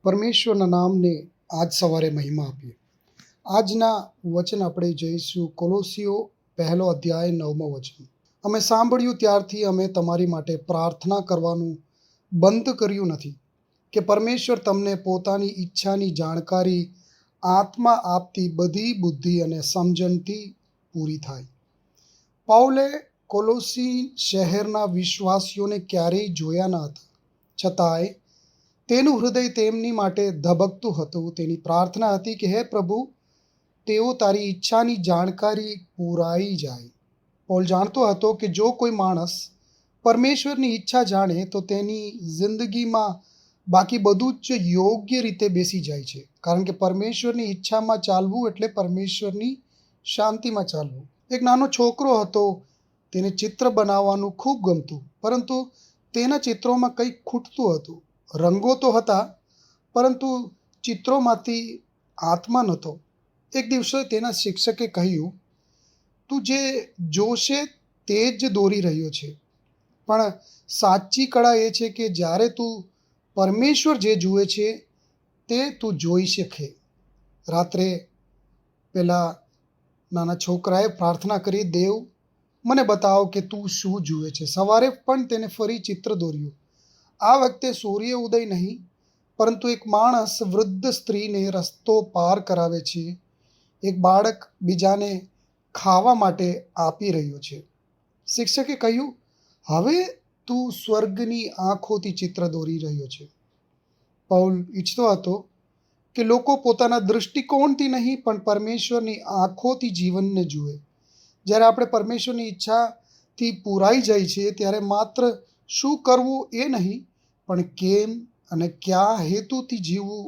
પરમેશ્વરના નામને આજ સવારે મહિમા આપીએ. આજના વચન આપણે જોઈશું કોલોસીઓ 1 અધ્યાય 9 વચન. અમે સાંભળ્યું ત્યારથી અમે તમારી માટે પ્રાર્થના કરવાનું બંધ કર્યું નથી કે પરમેશ્વર તમને પોતાની ઈચ્છાની જાણકારી આત્મા આપતી બધી બુદ્ધિ અને સમજણથી પૂરી થાય. પાઉલે કોલોસી શહેરના વિશ્વાસીઓને ક્યારેય જોયા ન હતા, છતાંય તેનું હૃદય તેમની માટે ધબકતું હતું. તેની પ્રાર્થના હતી કે હે પ્રભુ, તેઓ તારી ઈચ્છાની જાણકારી પૂરાઈ જાય. પૌલ જાણતો હતો કે જો કોઈ માણસ પરમેશ્વરની ઈચ્છા જાણે તો તેની જિંદગીમાં બાકી બધું જ યોગ્ય રીતે બેસી જાય છે, કારણ કે પરમેશ્વરની ઈચ્છામાં ચાલવું એટલે પરમેશ્વરની શાંતિમાં ચાલવું. એક નાનો છોકરો હતો, તેને ચિત્ર બનાવવાનું ખૂબ ગમતું, પરંતુ તેના ચિત્રોમાં કંઈક ખૂટતું હતું. રંગો તો હતા, પરંતુ ચિત્રોમાંથી આત્મા નહોતો. એક દિવસે તેના શિક્ષકે કહ્યું, તું જે જોશે તે જ દોરી રહ્યો છે, પણ સાચી કળા એ છે કે જ્યારે તું પરમેશ્વર જે જુએ છે તે તું જોઈ શકે. રાત્રે પેલા નાના છોકરાએ પ્રાર્થના કરી, દેવ મને બતાવો કે તું શું જુએ છે. સવારે પણ તેને ફરી ચિત્ર દોર્યું. આ વખતે સૂર્ય ઉદય નહીં, પરંતુ એક માણસ વૃદ્ધ સ્ત્રીને રસ્તો પાર કરાવે છે. એક બાળક બીજાને ખાવા માટે આપી રહ્યો છે. શિક્ષકે કહ્યું, હવે તું સ્વર્ગની આંખોથી ચિત્ર દોરી રહ્યો છે. પૌલ ઈચ્છતો હતો કે લોકો પોતાના દૃષ્ટિકોણથી નહીં પણ પરમેશ્વરની આંખોથી જીવનને જુએ. જ્યારે આપણે પરમેશ્વરની ઈચ્છાથી પૂરાઈ જાય છે ત્યારે માત્ર શું કરવું એ નહીં, પણ કેમ અને કયા હેતુથી જીવવું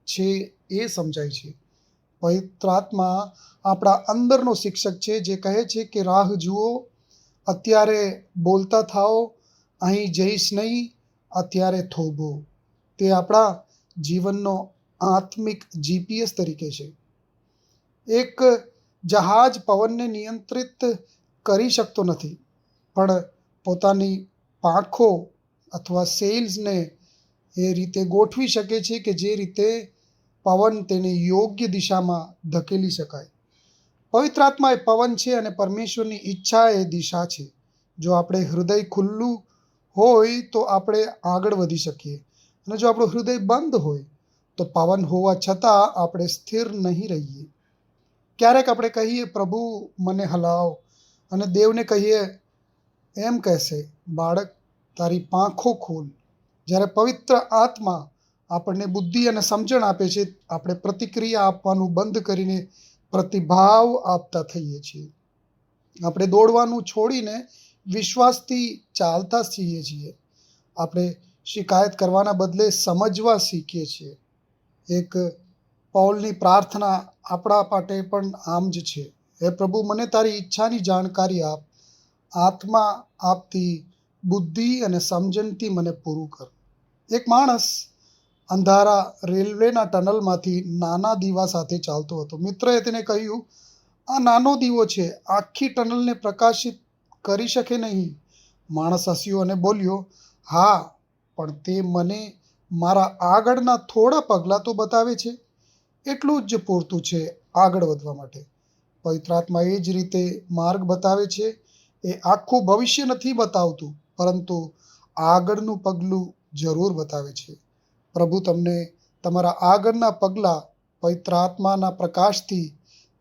છે એ સમજાય છે. પવિત્ર આત્મા આપણા અંદરનો શિક્ષક છે, જે કહે છે કે રાહ જુઓ, અત્યારે બોલતા થાઓ, અહીં જઈશ નહીં, અત્યારે થોભો. તે આપણા જીવનનો આત્મિક GPS તરીકે છે. એક જહાજ પવનને નિયંત્રિત કરી શકતો નથી, પણ પોતાની પાંખો અથવા સેલ્સને એ રીતે ગોઠવી શકે છે કે જે રીતે પવન તેને યોગ્ય દિશામાં ધકેલી શકાય. પવિત્ર આત્મા એ પવન છે અને પરમેશ્વરની ઈચ્છા એ દિશા છે. જો આપણે હૃદય ખુલ્લું હોય તો આપણે આગળ વધી શકીએ, અને જો આપણું હૃદય બંધ હોય તો પવન હોવા છતાં આપણે સ્થિર નહીં રહીએ. ક્યારેક આપણે કહીએ, પ્રભુ મને હલાવ, અને દેવને કહીએ એમ કહેશે, બાળક તારી પાંખો ખોલ. જ્યારે પવિત્ર આત્મા આપણને બુદ્ધિ અને સમજણ આપે છે, આપણે પ્રતિક્રિયા આપવાનું બંધ કરીને પ્રતિભાવ આપતા થઈએ છીએ. આપણે દોડવાનું છોડીને વિશ્વાસથી ચાલતા શીખીએ છીએ. આપણે શિકાયત કરવાના બદલે સમજવા શીખીએ છીએ. એક પૌલની પ્રાર્થના આપણા માટે પણ આમ જ છે, હે પ્રભુ, મને તારી ઈચ્છાની જાણકારી આપ, આત્મા આપતી બુદ્ધિ અને સમજણથી મને પૂરું કર. એક માણસ અંધારા રેલવેના ટનલમાંથી નાના દીવા સાથે ચાલતો હતો. મિત્રએ તેને કહ્યું, આ નાનો દીવો છે, આખી ટનલને પ્રકાશિત કરી શકે નહીં. માણસ હસ્યો અને બોલ્યો, હા, પણ તે મને મારા આગળના થોડા પગલાં તો બતાવે છે, એટલું જ પૂરતું છે આગળ વધવા માટે. પવિત્ર આત્મા એ જ રીતે માર્ગ બતાવે છે. એ આખું ભવિષ્ય નથી બતાવતું, પરંતુ આગળનું પગલું જરૂર બતાવે છે. પ્રભુ તમને તમારા આગળના પગલાં પવિત્ર આત્માના પ્રકાશથી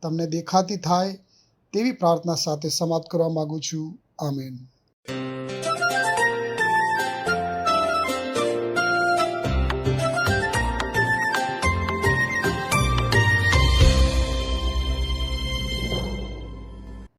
તમને દેખાતી થાય તેવી પ્રાર્થના સાથે સમાપ્ત કરવા માગું છું. આમેન.